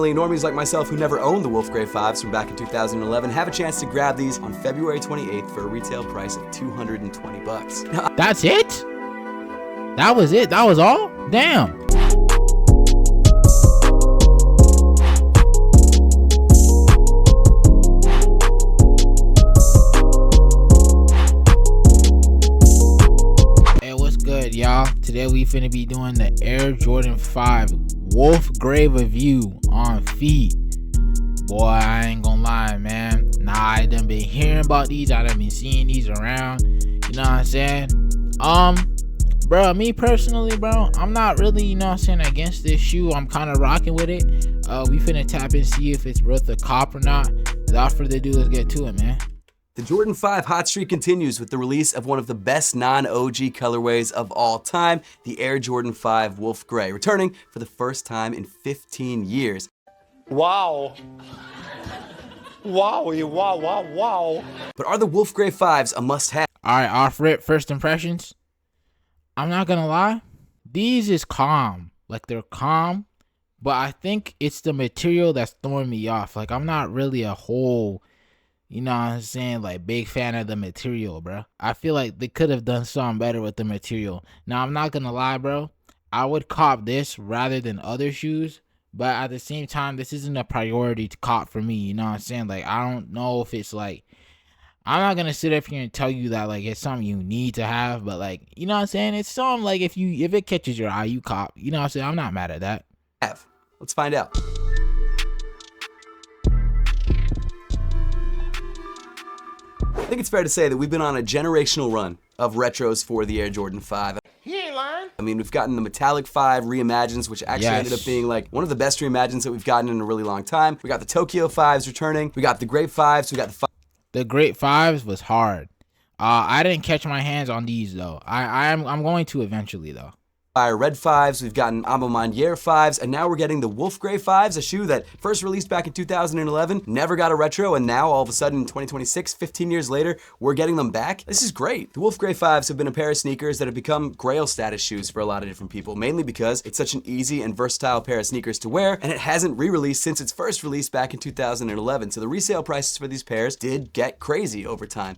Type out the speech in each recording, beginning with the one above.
Normies like myself who never owned the Wolf Grey 5s from back in 2011 have a chance to grab these on February 28th for a retail price of $220. Now, that's it? That was it? That was all? Damn. Hey, what's good, y'all? Today we finna be doing the Air Jordan 5 Wolf Grey review on feet. Boy, I ain't gonna lie, man. Nah, I done been hearing about these. I done been seeing these around. You know what I'm saying? Bro, me personally, bro, I'm not really, you know what I'm saying, against this shoe. I'm kind of rocking with it. We finna tap and see if it's worth a cop or not. Without further ado, let's get to it, man. The Jordan 5 hot streak continues with the release of one of the best non-OG colorways of all time, the Air Jordan 5 Wolf Grey, returning for the first time in 15 years. Wow. Wow, wow, wow, wow. But are the Wolf Grey 5s a must-have? Alright, off rip, first impressions. I'm not gonna lie, these is calm. Like, they're calm, but I think it's the material that's throwing me off. Like, I'm not really a whole, you know what I'm saying, like, big fan of the material, bro. I feel like they could have done something better with the material. Now, I'm not gonna lie, bro. I would cop this rather than other shoes, but at the same time, this isn't a priority to cop for me, you know what I'm saying? Like, I don't know if it's like, I'm not gonna sit up here and tell you that like it's something you need to have, but like, you know what I'm saying? It's something like if it catches your eye, you cop. You know what I'm saying? I'm not mad at that. Let's find out. I think it's fair to say that we've been on a generational run of retros for the Air Jordan 5. He ain't lying. I mean, we've gotten the Metallic 5 reimagines, which actually ended up being like one of the best reimagines that we've gotten in a really long time. We got the Tokyo 5s returning. We got the Great 5s. We got the Great 5s was hard. I didn't catch my hands on these though. I'm going to eventually though. Fire Red 5s, we've gotten Amomaniere 5s, and now we're getting the Wolf Grey 5s, a shoe that first released back in 2011, never got a retro, and now all of a sudden in 2026, 15 years later, we're getting them back. This is great. The Wolf Grey 5s have been a pair of sneakers that have become grail status shoes for a lot of different people, mainly because it's such an easy and versatile pair of sneakers to wear, and it hasn't re-released since its first release back in 2011, so the resale prices for these pairs did get crazy over time.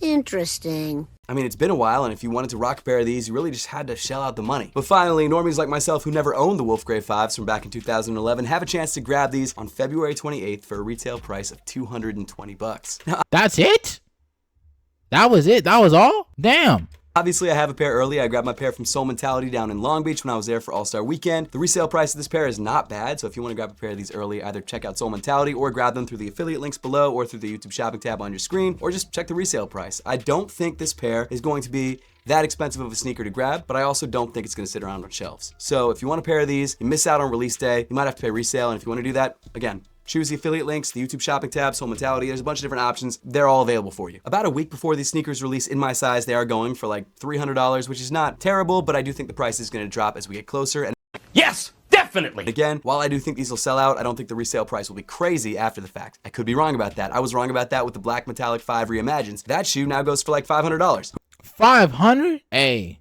Interesting. I mean, it's been a while, and if you wanted to rock a pair of these, you really just had to shell out the money. But finally, normies like myself who never owned the Wolf Grey 5s from back in 2011 have a chance to grab these on February 28th for a retail price of $220. Now, that's it? That was it? That was all? Damn. Obviously, I have a pair early. I grabbed my pair from Soul Mentality down in Long Beach when I was there for All-Star Weekend. The resale price of this pair is not bad, so if you want to grab a pair of these early, either check out Soul Mentality or grab them through the affiliate links below or through the YouTube shopping tab on your screen, or just check the resale price. I don't think this pair is going to be that expensive of a sneaker to grab, but I also don't think it's going to sit around on shelves. So if you want a pair of these, you miss out on release day, you might have to pay resale, and if you want to do that, again, choose the affiliate links, the YouTube shopping tab, Soul Mentality. There's a bunch of different options. They're all available for you. About a week before these sneakers release in my size, they are going for like $300, which is not terrible, but I do think the price is going to drop as we get closer. And Yes, definitely. again, while I do think these will sell out, I don't think the resale price will be crazy after the fact. I could be wrong about that. I was wrong about that with the Black Metallic 5 reimagines. That shoe now goes for like $500. 500? Hey,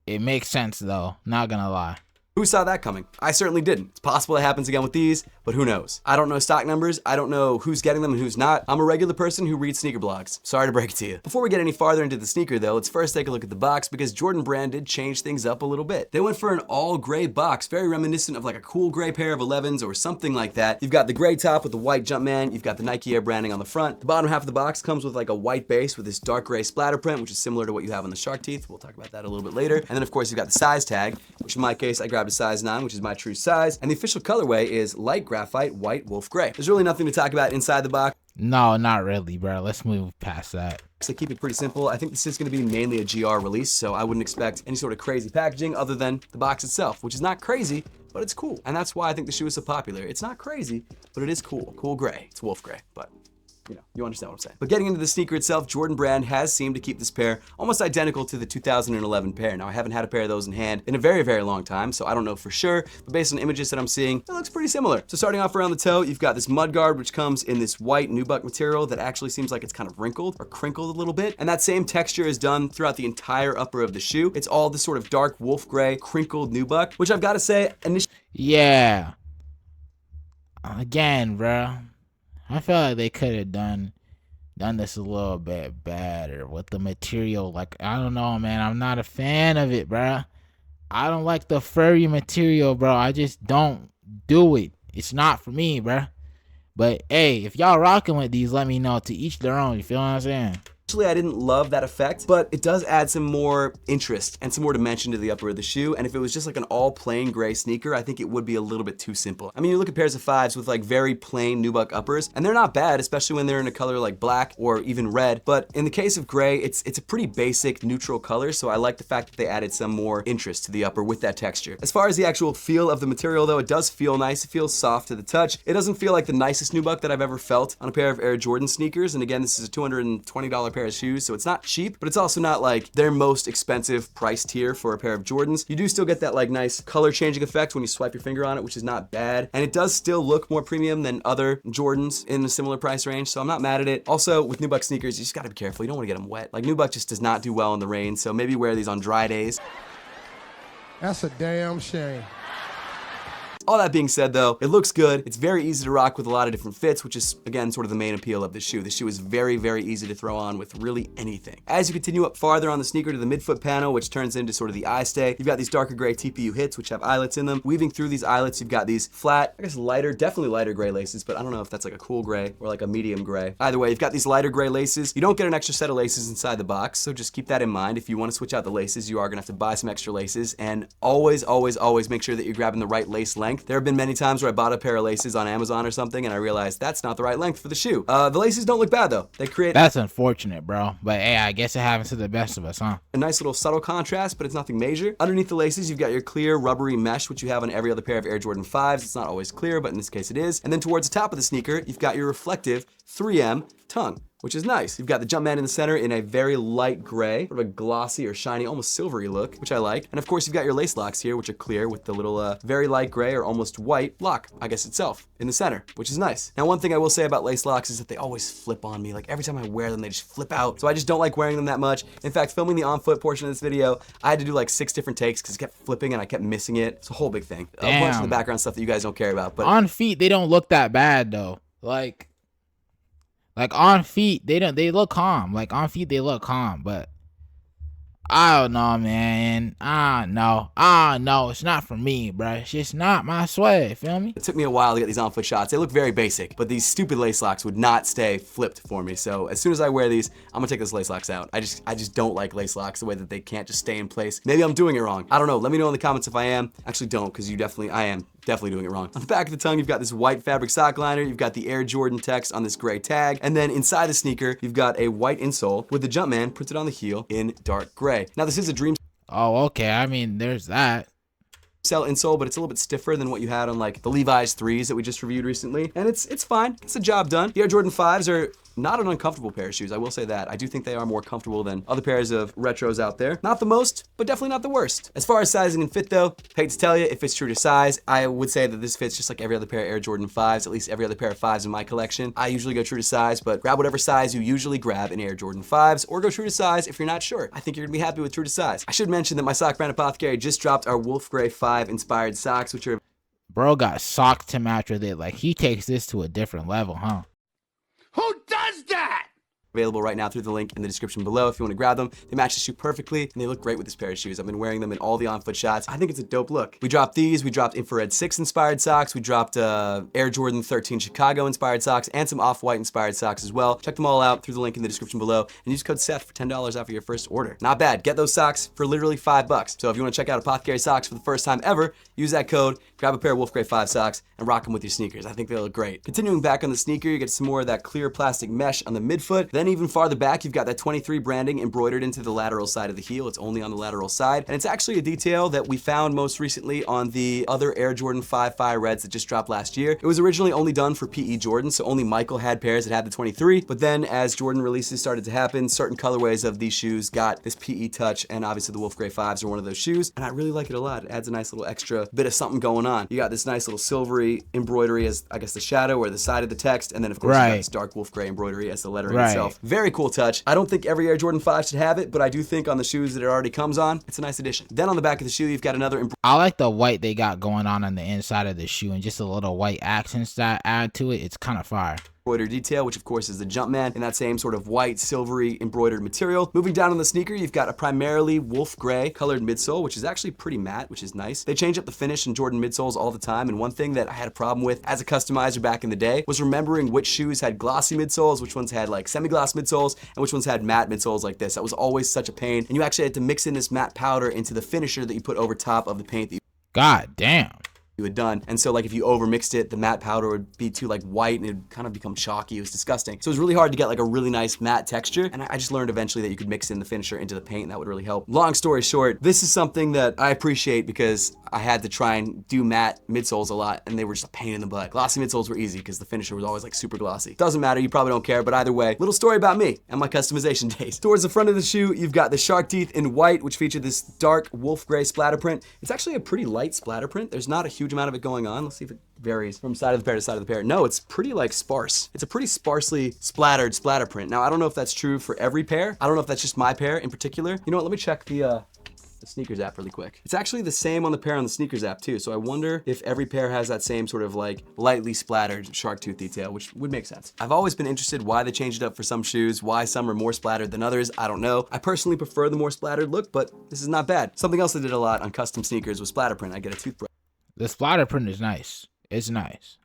it makes sense though. Not gonna lie. Who saw that coming? I certainly didn't. It's possible it happens again with these, but who knows? I don't know stock numbers. I don't know who's getting them and who's not. I'm a regular person who reads sneaker blogs. Sorry to break it to you. Before we get any farther into the sneaker though, let's first take a look at the box because Jordan Brand did change things up a little bit. They went for an all gray box, very reminiscent of like a cool gray pair of 11s or something like that. You've got the gray top with the white Jumpman. You've got the Nike Air branding on the front. The bottom half of the box comes with like a white base with this dark gray splatter print, which is similar to what you have on the shark teeth. We'll talk about that a little bit later. And then of course you've got the size tag, which in my case, I grabbed a size 9, which is my true size, and the official colorway is light graphite white wolf gray. There's really nothing to talk about inside the box. No, not really, bro. Let's move past that. They keep it pretty simple. I think this is going to be mainly a GR release, so I wouldn't expect any sort of crazy packaging other than the box itself, which is not crazy, but it's cool. And that's why I think the shoe is so popular. It's not crazy, but it is cool. Cool gray. It's wolf gray, but you know, you understand what I'm saying. But getting into the sneaker itself, Jordan Brand has seemed to keep this pair almost identical to the 2011 pair. Now, I haven't had a pair of those in hand in a very, very long time, so I don't know for sure, but based on images that I'm seeing, it looks pretty similar. So starting off around the toe, you've got this mud guard, which comes in this white nubuck material that actually seems like it's kind of wrinkled or crinkled a little bit, and that same texture is done throughout the entire upper of the shoe. It's all this sort of dark wolf gray, crinkled nubuck, which I've got to say, initially, yeah. again, bro, I feel like they could have done this a little bit better with the material. Like, I don't know, man. I'm not a fan of it, bro. I don't like the furry material, bro. I just don't do it. It's not for me, bro. But hey, if y'all rocking with these, let me know. To each their own. You feel what I'm saying? Actually, I didn't love that effect, but it does add some more interest and some more dimension to the upper of the shoe. And if it was just like an all plain gray sneaker, I think it would be a little bit too simple. I mean, you look at pairs of 5's with like very plain nubuck uppers, and they're not bad, especially when they're in a color like black or even red. But in the case of gray, it's a pretty basic neutral color, so I like the fact that they added some more interest to the upper with that texture. As far as the actual feel of the material though, it does feel nice. It feels soft to the touch. It doesn't feel like the nicest nubuck that I've ever felt on a pair of Air Jordan sneakers. And again, this is a $220 pair of shoes, so it's not cheap, but it's also not like their most expensive price tier for a pair of Jordans. You do still get that like nice color changing effect when you swipe your finger on it, which is not bad. And it does still look more premium than other Jordans in a similar price range, so I'm not mad at it. Also, with nubuck sneakers, you just gotta be careful. You don't wanna get them wet. Like, nubuck just does not do well in the rain, so maybe wear these on dry days. That's a damn shame. All that being said though, it looks good. It's very easy to rock with a lot of different fits, which is again sort of the main appeal of the shoe. The shoe is very, very easy to throw on with really anything. As you continue up farther on the sneaker to the midfoot panel, which turns into sort of the eye stay, you've got these darker gray TPU hits, which have eyelets in them. Weaving through these eyelets, you've got these flat, I guess lighter, definitely lighter gray laces, but I don't know if that's like a cool gray or like a medium gray. Either way, you've got these lighter gray laces. You don't get an extra set of laces inside the box, so just keep that in mind. If you want to switch out the laces, you are gonna have to buy some extra laces, and always, always, always make sure that you're grabbing the right lace length. There have been many times where I bought a pair of laces on Amazon or something and I realized that's not the right length for the shoe. The laces don't look bad though. They create That's unfortunate, bro. But hey, I guess it happens to the best of us, huh? a nice little subtle contrast, but it's nothing major. Underneath the laces, you've got your clear rubbery mesh, which you have on every other pair of Air Jordan 5's. It's not always clear, but in this case it is. And then towards the top of the sneaker, you've got your reflective 3M tongue, which is nice. You've got the Jumpman in the center in a very light gray, sort of a glossy or shiny, almost silvery look, which I like. And of course, you've got your lace locks here, which are clear with the little very light gray or almost white lock, I guess itself, in the center, which is nice. Now, one thing I will say about lace locks is that they always flip on me. Like every time I wear them, they just flip out. So I just don't like wearing them that much. In fact, filming the on-foot portion of this video, I had to do like 6 different takes because it kept flipping and I kept missing it. It's a whole big thing. A bunch of the background stuff that you guys don't care about. But on feet, they don't look that bad though. Like on feet, they look calm. Like on feet, they look calm. But I don't know, man. No, it's not for me, bro. It's just not my swag. Feel me? it took me a while to get these on-foot shots. They look very basic, but these stupid lace locks would not stay flipped for me. So as soon as I wear these, I'm gonna take those lace locks out. I just don't like lace locks the way that they can't just stay in place. Maybe I'm doing it wrong. I don't know. Let me know in the comments if I am. Actually, don't, because I am definitely doing it wrong. On the back of the tongue, you've got this white fabric sock liner. You've got the Air Jordan text on this gray tag. And then inside the sneaker, you've got a white insole with the Jumpman printed on the heel in dark gray. Now, this is a Dream Oh, okay. I mean, there's that. Cell insole, but it's a little bit stiffer than what you had on like the Levi's 3's that we just reviewed recently. And it's fine. It's a job done. The Air Jordan 5's are not an uncomfortable pair of shoes. I will say that. I do think they are more comfortable than other pairs of retros out there. Not the most, but definitely not the worst. As far as sizing and fit though, hate to tell you, if it's true to size, I would say that this fits just like every other pair of Air Jordan 5's, at least every other pair of 5's in my collection. I usually go true to size, but grab whatever size you usually grab in Air Jordan 5's, or go true to size if you're not sure. I think you're gonna be happy with true to size. I should mention that my sock brand Apothecary just dropped our Wolf Gray 5 inspired socks, which are Bro got socks to match with it. Like he takes this to a different level, huh? Who does that? available right now through the link in the description below if you want to grab them. They match the shoe perfectly and they look great with this pair of shoes. I've been wearing them in all the on-foot shots. I think it's a dope look. We dropped these, we dropped Infrared 6 inspired socks, we dropped Air Jordan 13 Chicago inspired socks, and some Off-White inspired socks as well. Check them all out through the link in the description below and use code SETH for $10 off of your first order. Not bad. Get those socks for literally $5. So if you want to check out Apothecary socks for the first time ever, use that code, grab a pair of Wolf Gray 5 socks, and rock them with your sneakers. I think they look great. Continuing back on the sneaker, you get some more of that clear plastic mesh on the midfoot. Then even farther back, you've got that 23 branding embroidered into the lateral side of the heel. It's only on the lateral side. And it's actually a detail that we found most recently on the other Air Jordan 5 Fire Reds that just dropped last year. It was originally only done for PE Jordan, so only Michael had pairs that had the 23. But then as Jordan releases started to happen, certain colorways of these shoes got this PE touch, and obviously the Wolf Gray 5s are one of those shoes. And I really like it a lot. It adds a nice little extra bit of something going on. You got this nice little silvery embroidery as, I guess, the shadow or the side of the text, and then of course you got this dark Wolf Gray embroidery as the lettering itself. itself. Very cool touch. I don't think every Air Jordan 5 should have it, but I do think on the shoes that it already comes on, it's a nice addition. Then on the back of the shoe, you've got another I like the white they got going on the inside of the shoe and just a little white accents that add to it. It's kind of fire. embroidered detail, which of course is the Jumpman in that same sort of white, silvery embroidered material. Moving down on the sneaker, you've got a primarily wolf gray colored midsole, which is actually pretty matte, which is nice. They change up the finish in Jordan midsoles all the time, and one thing that I had a problem with as a customizer back in the day was remembering which shoes had glossy midsoles, which ones had like semi-gloss midsoles, and which ones had matte midsoles like this. That was always such a pain, and you actually had to mix in this matte powder into the finisher that you put over top of the paint that God damn. you had done. And so like if you over mixed it, the matte powder would be too like white and it'd kind of become chalky. It was disgusting. So it was really hard to get like a really nice matte texture. And I just learned eventually that you could mix in the finisher into the paint and that would really help. Long story short, this is something that I appreciate because I had to try and do matte midsoles a lot and they were just a pain in the butt. Glossy midsoles were easy because the finisher was always like super glossy. Doesn't matter, you probably don't care, but either way, little story about me and my customization days. Towards the front of the shoe, you've got the shark teeth in white, which feature this dark wolf gray splatter print. It's actually a pretty light splatter print. There's not a huge amount of it going on. Let's see if it varies from side of the pair to side of the pair. No, it's pretty like sparse. It's a pretty sparsely splattered splatter print. Now, I don't know if that's true for every pair. I don't know if that's just my pair in particular. You know what, let me check the sneakers app really quick. It's actually the same on the pair on the sneakers app too. So I wonder if every pair has that same sort of like lightly splattered shark tooth detail, which would make sense. I've always been interested why they changed it up for some shoes, why some are more splattered than others. I don't know. I personally prefer the more splattered look, but this is not bad. Something else I did a lot on custom sneakers was splatter print. I get a toothbrush The splatter print is nice. It's nice.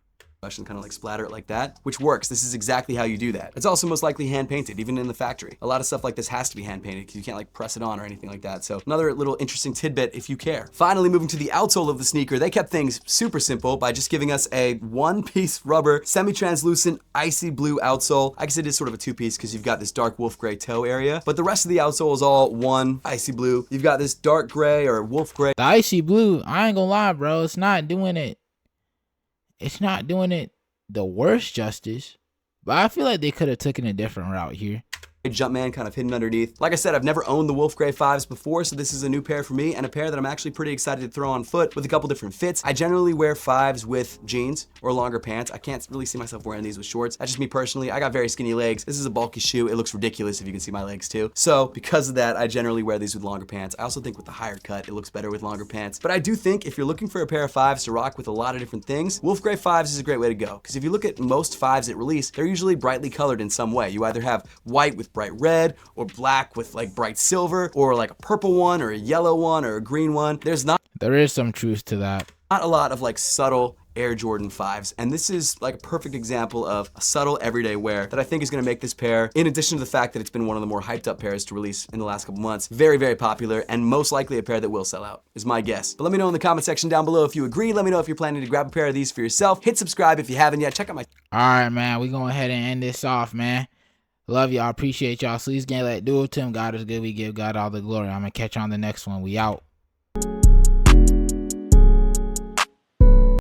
and kind of like splatter it like that, which works. This is exactly how you do that. It's also most likely hand painted, even in the factory. A lot of stuff like this has to be hand painted because you can't like press it on or anything like that. So another little interesting tidbit if you care. Finally, moving to the outsole of the sneaker, they kept things super simple by just giving us a one-piece rubber, semi-translucent, icy blue outsole. I guess it is sort of a two-piece because you've got this dark wolf gray toe area, but the rest of the outsole is all one icy blue. You've got this dark gray or wolf gray. The icy blue, I ain't gonna lie, bro. It's not doing it. It's not doing it the worst justice, but I feel like they could have taken a different route here. Jumpman kind of hidden underneath. Like I said, I've never owned the Wolf Gray 5s before, so this is a new pair for me and a pair that I'm actually pretty excited to throw on foot with a couple different fits. I generally wear 5s with jeans or longer pants. I can't really see myself wearing these with shorts. That's just me personally. I got very skinny legs. This is a bulky shoe. It looks ridiculous if you can see my legs too. So because of that, I generally wear these with longer pants. I also think with the higher cut, it looks better with longer pants. But I do think if you're looking for a pair of 5s to rock with a lot of different things, Wolf Gray 5s is a great way to go. Because if you look at most 5s at release, they're usually brightly colored in some way. You either have white with bright red, or black with like bright silver, or like a purple one, or a yellow one, or a green one. There is some truth to that. Not a lot of like subtle Air Jordan 5s, and this is like a perfect example of a subtle everyday wear that I think is going to make this pair, in addition to the fact that it's been one of the more hyped up pairs to release in the last couple months, very, very popular, and most likely a pair that will sell out, is my guess. But let me know in the comment section down below if you agree. Let me know if you're planning to grab a pair of these for yourself. Hit subscribe if you haven't yet. Check out my... Alright, man. We go ahead and end this off, man. Love y'all. Appreciate y'all. Sleaxzegang, let do it to him. God is good. We give God all the glory. I'm going to catch you on the next one. We out.